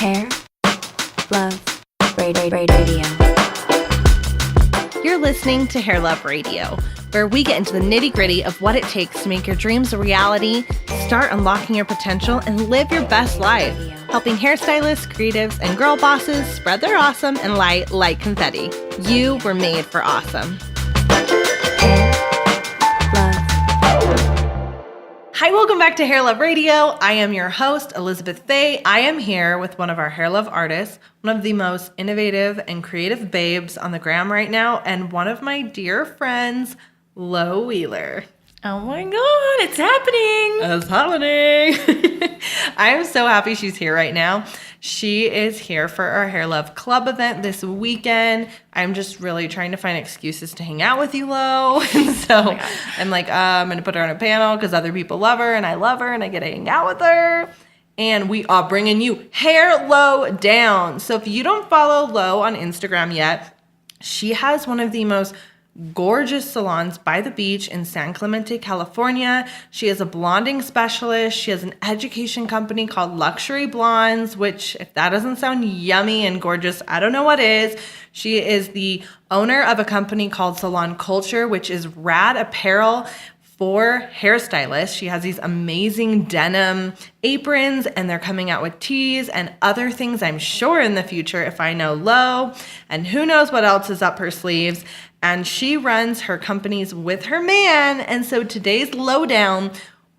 Hair, Love, Radio. You're listening to Hair Love Radio, where we get into the nitty-gritty of what it takes to make your dreams a reality, start unlocking your potential, and live your best life, helping hairstylists, creatives, and girl bosses spread their awesome and light like confetti. You were made for awesome. Hi, welcome back to Hair Love Radio. I am your host, Elizabeth Faye. I am here with one of our Hair Love artists, one of the most innovative and creative babes on the gram right now, and one of my dear friends, Lo Wheeler. Oh my God, it's happening. It's happening. I am so happy she's here right now. She is here for our Hair Love Club event this weekend. I'm just really trying to find excuses to hang out with you, Lo. And so I'm like, I'm going to put her on a panel because other people love her and I love her and I get to hang out with her. And we are bringing you Hair Lo Down. So if you don't follow Lo on Instagram yet, she has one of the most gorgeous salons by the beach in San Clemente, California. She is a blonding specialist. She has an education company called Luxury Blondes, which if that doesn't sound yummy and gorgeous, I don't know what is. She is the owner of a company called Salon Culture, which is rad apparel for hairstylists. She has these amazing denim aprons and they're coming out with tees and other things, I'm sure, in the future if I know Lo, and who knows what else is up her sleeves. And she runs her companies with her man. And so today's lowdown,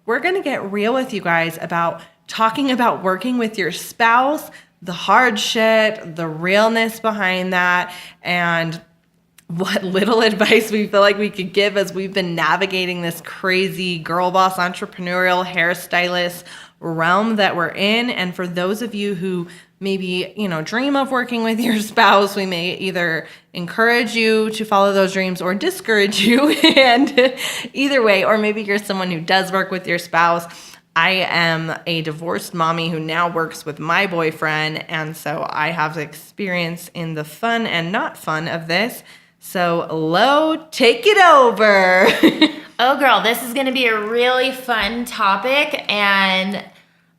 we're going to get real with you guys about talking about working with your spouse, the hard shit, the realness behind that, and what little advice we feel like we could give as we've been navigating this crazy girl boss entrepreneurial hairstylist realm that we're in. And for those of you who maybe, dream of working with your spouse, we may either encourage you to follow those dreams or discourage you. And either way, or maybe you're someone who does work with your spouse. I am a divorced mommy who now works with my boyfriend. And so I have experience in the fun and not fun of this. So Lo, take it over. Oh girl, this is going to be a really fun topic and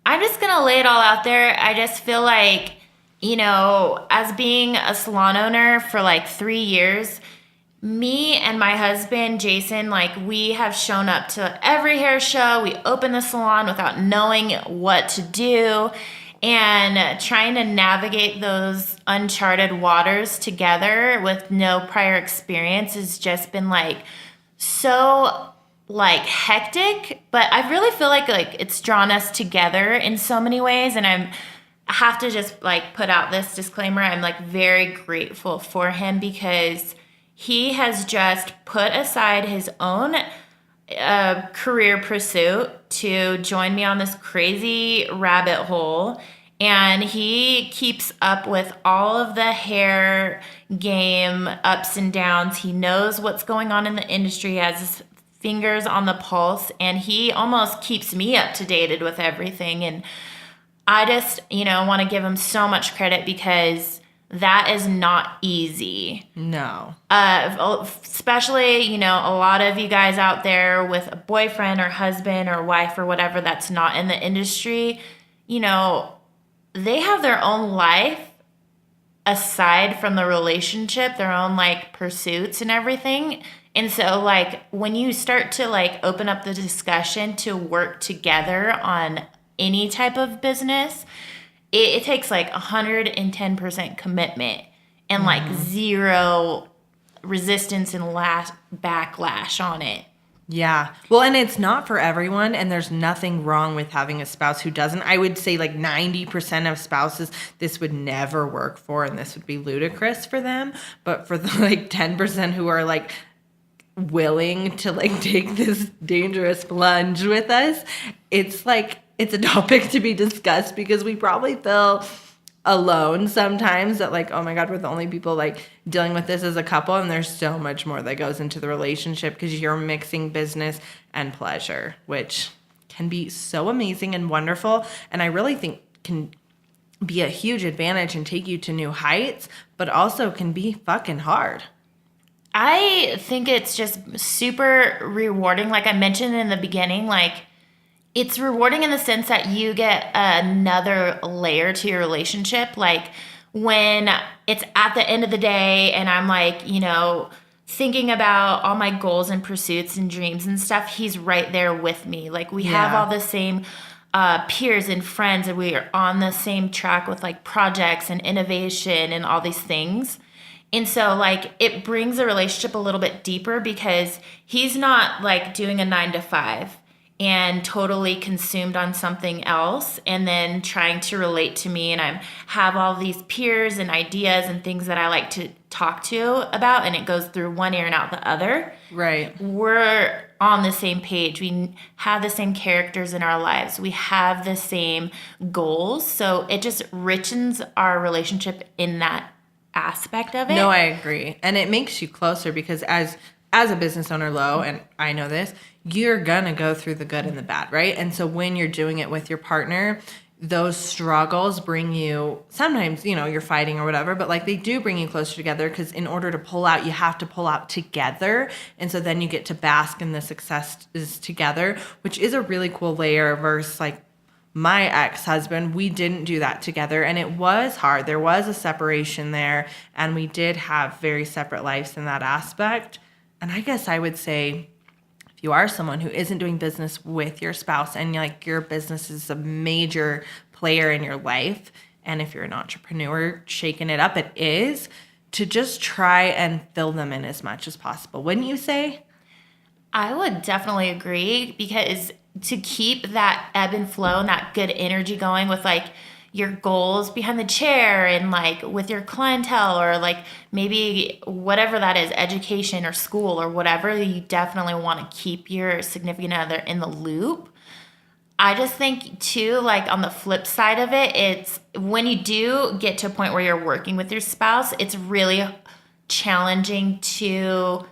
I'm just going to lay it all out there. I just feel like, as being a salon owner for like 3 years, me and my husband, Jason, we have shown up to every hair show. We open the salon without knowing what to do and trying to navigate those uncharted waters together with no prior experience has just been so hectic, but I really feel like it's drawn us together in so many ways. And I have to just put out this disclaimer. I'm very grateful for him because he has just put aside his own career pursuit to join me on this crazy rabbit hole. And he keeps up with all of the hair game ups and downs. He knows what's going on in the industry, has his fingers on the pulse, and he almost keeps me up to date with everything. And I just, want to give him so much credit because that is not easy. No. Especially, a lot of you guys out there with a boyfriend or husband or wife or whatever that's not in the industry, they have their own life aside from the relationship, their own pursuits and everything. And so when you start to open up the discussion to work together on any type of business, it takes 110% commitment and zero resistance and backlash on it. Yeah. Well, and it's not for everyone, and there's nothing wrong with having a spouse who doesn't. I would say 90% of spouses, this would never work for, and this would be ludicrous for them. But for the 10% who are willing to take this dangerous plunge with us, it's a topic to be discussed because we probably feel alone sometimes that oh my God, we're the only people dealing with this as a couple, and there's so much more that goes into the relationship because you're mixing business and pleasure, which can be so amazing and wonderful, and I really think can be a huge advantage and take you to new heights, but also can be fucking hard. I think it's just super rewarding. Like I mentioned in the beginning, it's rewarding in the sense that you get another layer to your relationship. Like when it's at the end of the day and I'm like, thinking about all my goals and pursuits and dreams and stuff, he's right there with me. Like we have all the same peers and friends, and we are on the same track with like projects and innovation and all these things. And so like it brings a relationship a little bit deeper because he's not like doing a 9 to 5 and totally consumed on something else and then trying to relate to me. And I have all these peers and ideas and things that I like to talk to about, and it goes through one ear and out the other. Right. We're on the same page. We have the same characters in our lives. We have the same goals. So it just richens our relationship in that aspect of it. No, I agree. And it makes you closer because as a business owner, Lo, and I know this, you're going to go through the good and the bad, right? And so when you're doing it with your partner, those struggles bring you, sometimes, you're fighting or whatever, but like they do bring you closer together because in order to pull out, you have to pull out together. And so then you get to bask in the success is together, which is a really cool layer versus like my ex-husband. We didn't do that together and it was hard. There was a separation there and we did have very separate lives in that aspect. And I guess I would say if you are someone who isn't doing business with your spouse and like your business is a major player in your life, and if you're an entrepreneur shaking it up, it is, to just try and fill them in as much as possible. Wouldn't you say? I would definitely agree because to keep that ebb and flow and that good energy going with like your goals behind the chair and like with your clientele or like maybe whatever that is, education or school or whatever, you definitely want to keep your significant other in the loop. I just think too, like on the flip side of it, it's when you do get to a point where you're working with your spouse, it's really challenging to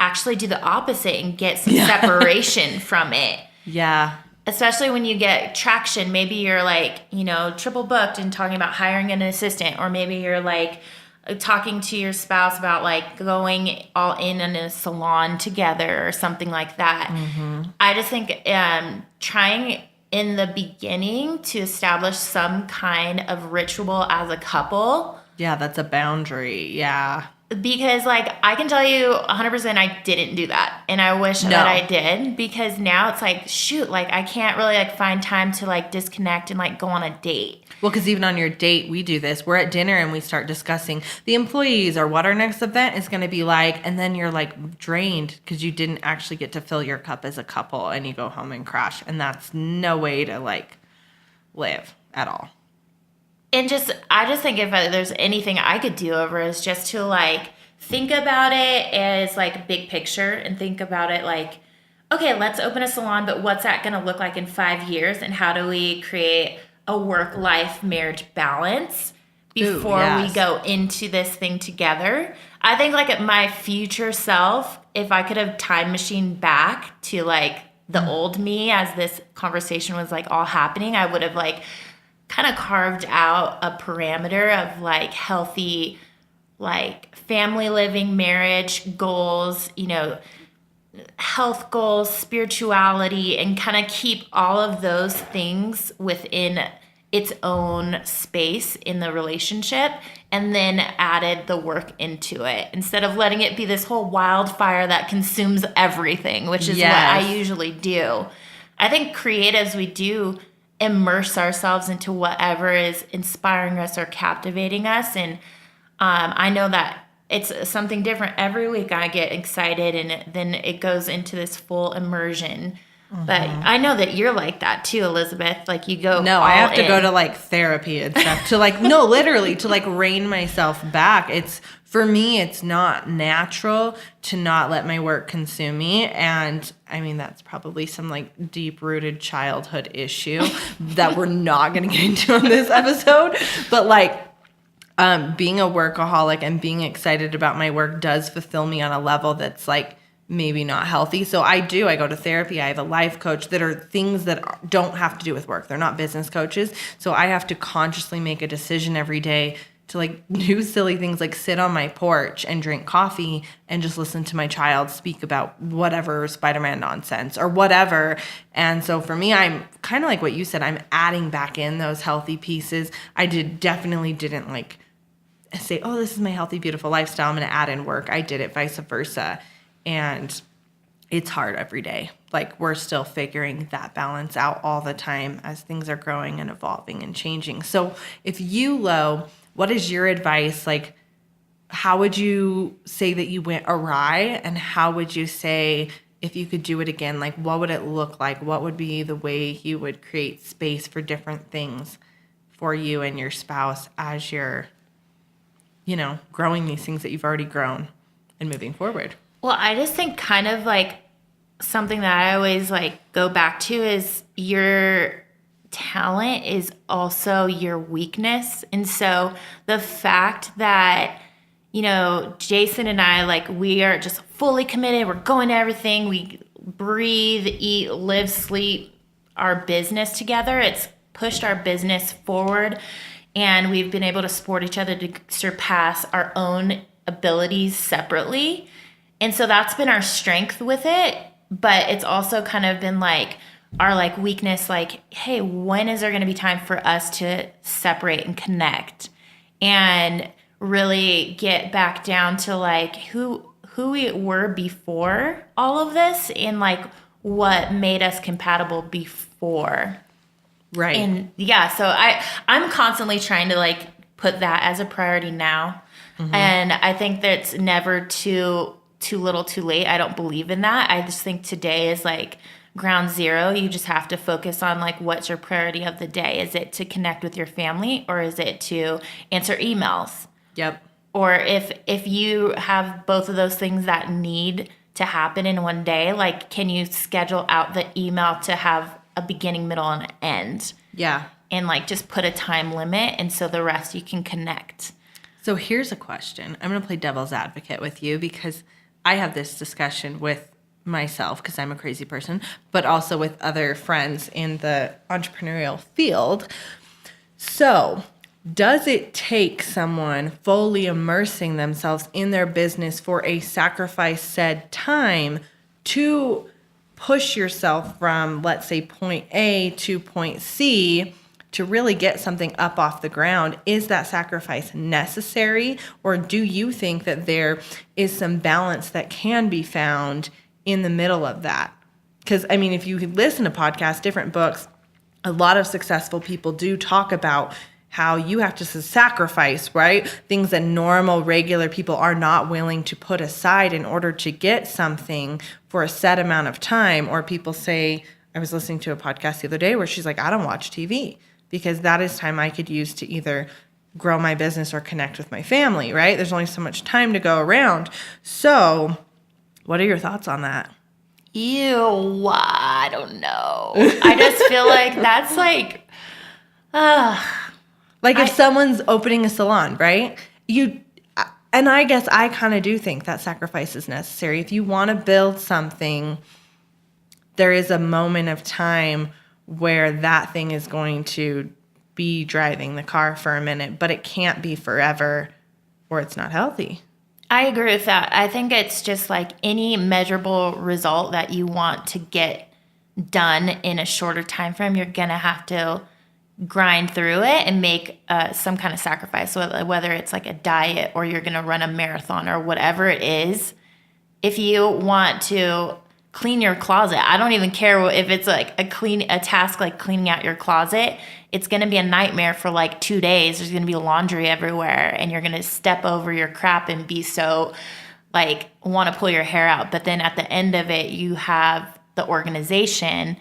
actually do the opposite and get some separation from it. Yeah. Especially when you get traction. Maybe you're like, triple booked and talking about hiring an assistant, or maybe you're like talking to your spouse about like going all in a salon together or something like that. Mm-hmm. I just think trying in the beginning to establish some kind of ritual as a couple. Yeah, that's a boundary. Yeah. Because like I can tell you 100% I didn't do that, and I wish that I did, because now it's like shoot, like I can't really like find time to like disconnect and like go on a date. Well, because even on your date, we do this. We're at dinner and we start discussing the employees or what our next event is going to be like, and then you're like drained because you didn't actually get to fill your cup as a couple, and you go home and crash, and that's no way to like live at all. And I just think if there's anything I could do over is just to like think about it as like big picture and think about it like, okay, let's open a salon, but what's that going to look like in 5 years? And how do we create a work-life marriage balance before we go into this thing together? I think like at my future self, if I could have time machined back to like the old me as this conversation was like all happening, I would have like kind of carved out a parameter of like healthy, like family living, marriage goals, health goals, spirituality, and kind of keep all of those things within its own space in the relationship, and then added the work into it instead of letting it be this whole wildfire that consumes everything, which is what I usually do. I think creatives, we do immerse ourselves into whatever is inspiring us or captivating us. And I know that it's something different every week. I get excited and then it goes into this full immersion. Mm-hmm. But I know that you're like that too, Elizabeth. Like you go No, all I have to in. go to like therapy and stuff to like, no, literally to like rein myself back. For me, it's not natural to not let my work consume me. And I mean, that's probably some like deep rooted childhood issue that we're not going to get into in this episode. But like being a workaholic and being excited about my work does fulfill me on a level that's like maybe not healthy. So I go to therapy. I have a life coach that are things that don't have to do with work. They're not business coaches. So I have to consciously make a decision every day to like do silly things like sit on my porch and drink coffee and just listen to my child speak about whatever Spider-Man nonsense or whatever. And so for me, I'm kind of like what you said, I'm adding back in those healthy pieces. I definitely didn't like say, oh, this is my healthy, beautiful lifestyle, I'm going to add in work. I did it vice versa. And it's hard every day. Like we're still figuring that balance out all the time as things are growing and evolving and changing. So if you, Lo, what is your advice? Like, how would you say that you went awry? And how would you say, if you could do it again, like what would it look like? What would be the way you would create space for different things for you and your spouse as you're, you know, growing these things that you've already grown and moving forward? Well, I just think kind of like something that I always like go back to is your talent is also your weakness. And so the fact that, you know, Jason and I, like, we are just fully committed. We're going to everything. We breathe, eat, live, sleep our business together. It's pushed our business forward. And we've been able to support each other to surpass our own abilities separately. And so that's been our strength with it. But it's also kind of been like our like weakness, like, hey, when is there going to be time for us to separate and connect and really get back down to like who we were before all of this and like what made us compatible before. Right. And yeah, so I'm constantly trying to like put that as a priority now. Mm-hmm. And I think that's never too little too late. I don't believe in that. I just think today is like ground zero. You just have to focus on like what's your priority of the day. Is it to connect with your family or is it to answer emails? Yep. Or if you have both of those things that need to happen in one day, like can you schedule out the email to have a beginning, middle, and end? Yeah. And like just put a time limit and so the rest you can connect. So here's a question. I'm going to play devil's advocate with you because I have this discussion with myself because I'm a crazy person, but also with other friends in the entrepreneurial field. So does it take someone fully immersing themselves in their business for a sacrifice said time to push yourself from, let's say, point A to point C to really get something up off the ground? Is that sacrifice necessary? Or do you think that there is some balance that can be found in the middle of that? Because, I mean, if you listen to podcasts, different books, a lot of successful people do talk about how you have to sacrifice, right? Things that normal, regular people are not willing to put aside in order to get something for a set amount of time. Or people say, I was listening to a podcast the other day where she's like, I don't watch TV because that is time I could use to either grow my business or connect with my family, right? There's only so much time to go around. So what are your thoughts on that? Ew, I don't know. I just feel like that's like, like if someone's opening a salon, right? And I guess I kind of do think that sacrifice is necessary. If you want to build something, there is a moment of time where that thing is going to be driving the car for a minute, but it can't be forever or it's not healthy. I agree with that. I think it's just like any measurable result that you want to get done in a shorter time frame, you're going to have to grind through it and make some kind of sacrifice, whether it's like a diet or you're going to run a marathon or whatever it is. If you want to clean your closet, I don't even care if it's like a task like cleaning out your closet. It's going to be a nightmare for like 2 days. There's going to be laundry everywhere and you're going to step over your crap and be so like want to pull your hair out. But then at the end of it, you have the organization.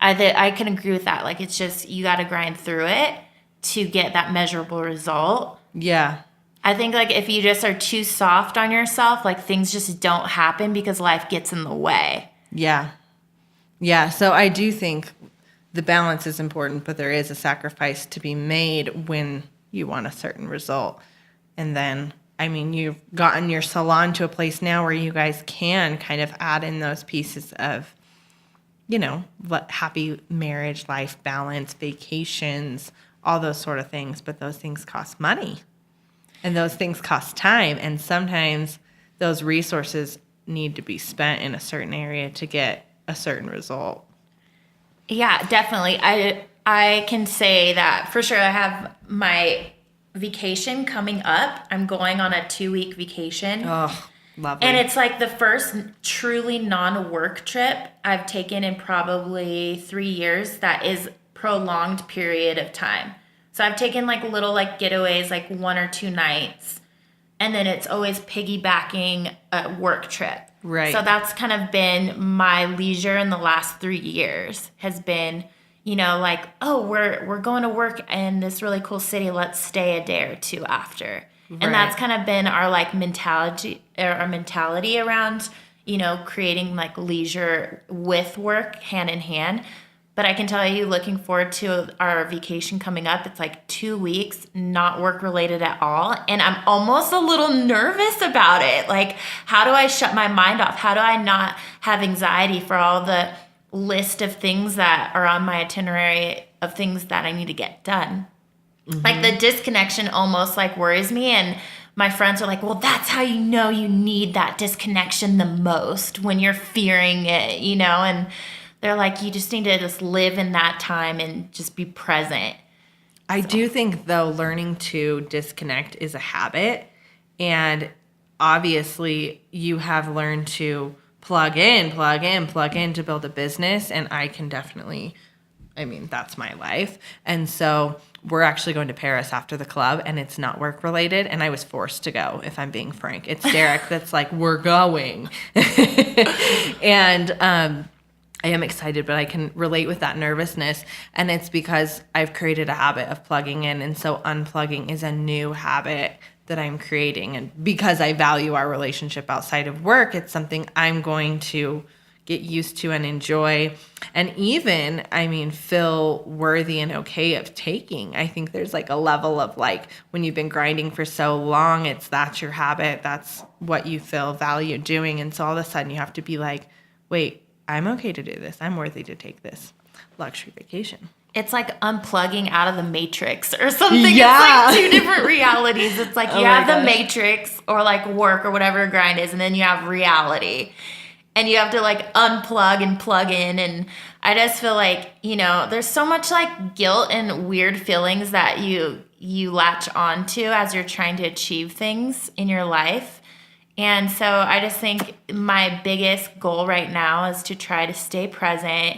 I can agree with that. Like it's just, you got to grind through it to get that measurable result. Yeah. I think like if you just are too soft on yourself, like things just don't happen because life gets in the way. Yeah. Yeah. So I do think the balance is important, but there is a sacrifice to be made when you want a certain result. And then, I mean, you've gotten your salon to a place now where you guys can kind of add in those pieces of, you know, happy marriage, life balance, vacations, all those sort of things. But those things cost money. And those things cost time. And sometimes those resources need to be spent in a certain area to get a certain result. Yeah, definitely. I can say that for sure. I have my vacation coming up. I'm going on a 2-week vacation. Oh, lovely. And it's like the first truly non-work trip I've taken in probably 3 years that is prolonged period of time. So I've taken like little like getaways, like 1 or 2 nights. And then it's always piggybacking a work trip. Right. So that's kind of been my leisure in the last 3 years has been, you know, like, oh, we're going to work in this really cool city. Let's stay a day or 2 after. Right. And that's kind of been our like mentality around, you know, creating like leisure with work hand in hand. But I can tell you, looking forward to our vacation coming up. It's like 2 weeks, not work related at all. And I'm almost a little nervous about it. Like, how do I shut my mind off? How do I not have anxiety for all the list of things that are on my itinerary of things that I need to get done? Mm-hmm. Like the disconnection almost like worries me. And my friends are like, well, that's how you know you need that disconnection the most, when you're fearing it, you know? And they're like, you just need to just live in that time and just be present. I do think, though, learning to disconnect is a habit. And obviously, you have learned to plug in to build a business. And I can definitely, I mean, that's my life. And so we're actually going to Paris after the club, and it's not work related. And I was forced to go, if I'm being frank. It's Derek that's like, we're going. And, I am excited, but I can relate with that nervousness. And it's because I've created a habit of plugging in. And so unplugging is a new habit that I'm creating. And because I value our relationship outside of work, it's something I'm going to get used to and enjoy. And even, I mean, feel worthy and okay of taking. I think there's like a level of like, when you've been grinding for so long, that's your habit. That's what you feel value doing. And so all of a sudden you have to be like, wait, I'm okay to do this. I'm worthy to take this luxury vacation. It's like unplugging out of the matrix or something. Yeah. It's like 2 different realities. It's like you have the matrix or like work or whatever grind is, and then you have reality. And you have to like unplug and plug in. And I just feel like, you know, there's so much like guilt and weird feelings that you latch onto as you're trying to achieve things in your life. And so I just think my biggest goal right now is to try to stay present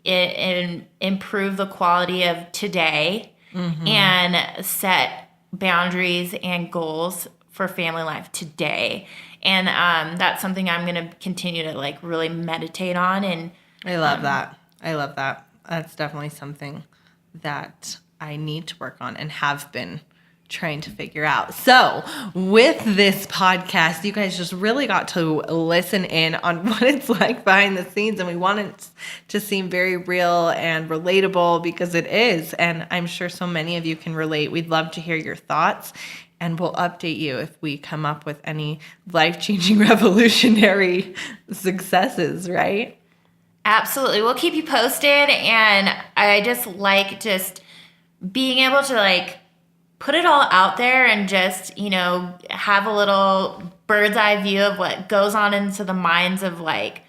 and improve the quality of today, mm-hmm. and set boundaries and goals for family life today. And that's something I'm going to continue to like really meditate on. And I love that. I love that. That's definitely something that I need to work on and have been trying to figure out. So with this podcast, you guys just really got to listen in on what it's like behind the scenes, and we want it to seem very real and relatable, because it is, and I'm sure so many of you can relate. We'd love to hear your thoughts, and we'll update you if we come up with any life-changing, revolutionary successes, right? Absolutely. We'll keep you posted, and I just like being able to like put it all out there and just, you know, have a little bird's eye view of what goes on into the minds of like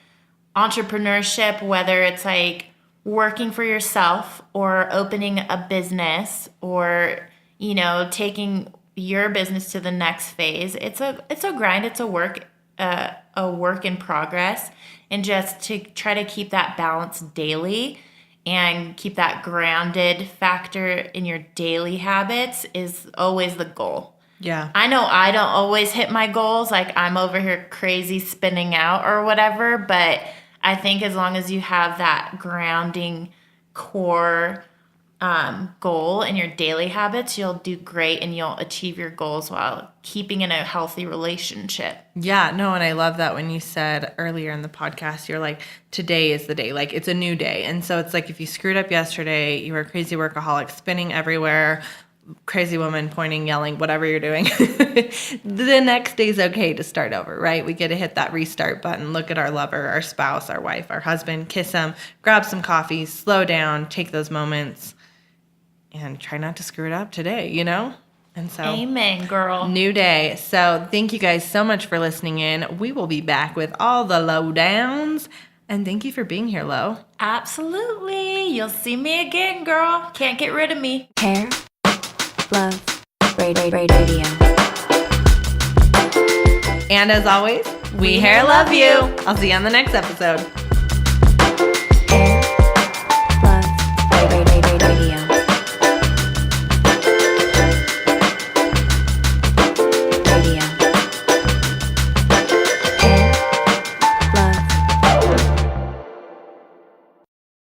entrepreneurship, whether it's like working for yourself or opening a business or, you know, taking your business to the next phase. It's a grind. It's a work in progress, and just to try to keep that balance daily and keep that grounded factor in your daily habits is always the goal. Yeah. I know I don't always hit my goals. Like I'm over here crazy spinning out or whatever. But I think as long as you have that grounding core goal in your daily habits, you'll do great and you'll achieve your goals while keeping in a healthy relationship. Yeah, no, and I love that when you said earlier in the podcast, you're like, today is the day, like it's a new day. And so it's like if you screwed up yesterday, you were a crazy workaholic, spinning everywhere, crazy woman pointing, yelling, whatever you're doing, the next day's okay to start over, right? We get to hit that restart button, look at our lover, our spouse, our wife, our husband, kiss them, grab some coffee, slow down, take those moments, and try not to screw it up today, you know? And so, Amen, girl. new day. So thank you guys so much for listening in. We will be back with all the lowdowns. And thank you for being here, Lo. Absolutely. You'll see me again, girl. Can't get rid of me. Hair, love, radio. And as always, we hair love you. I'll see you on the next episode.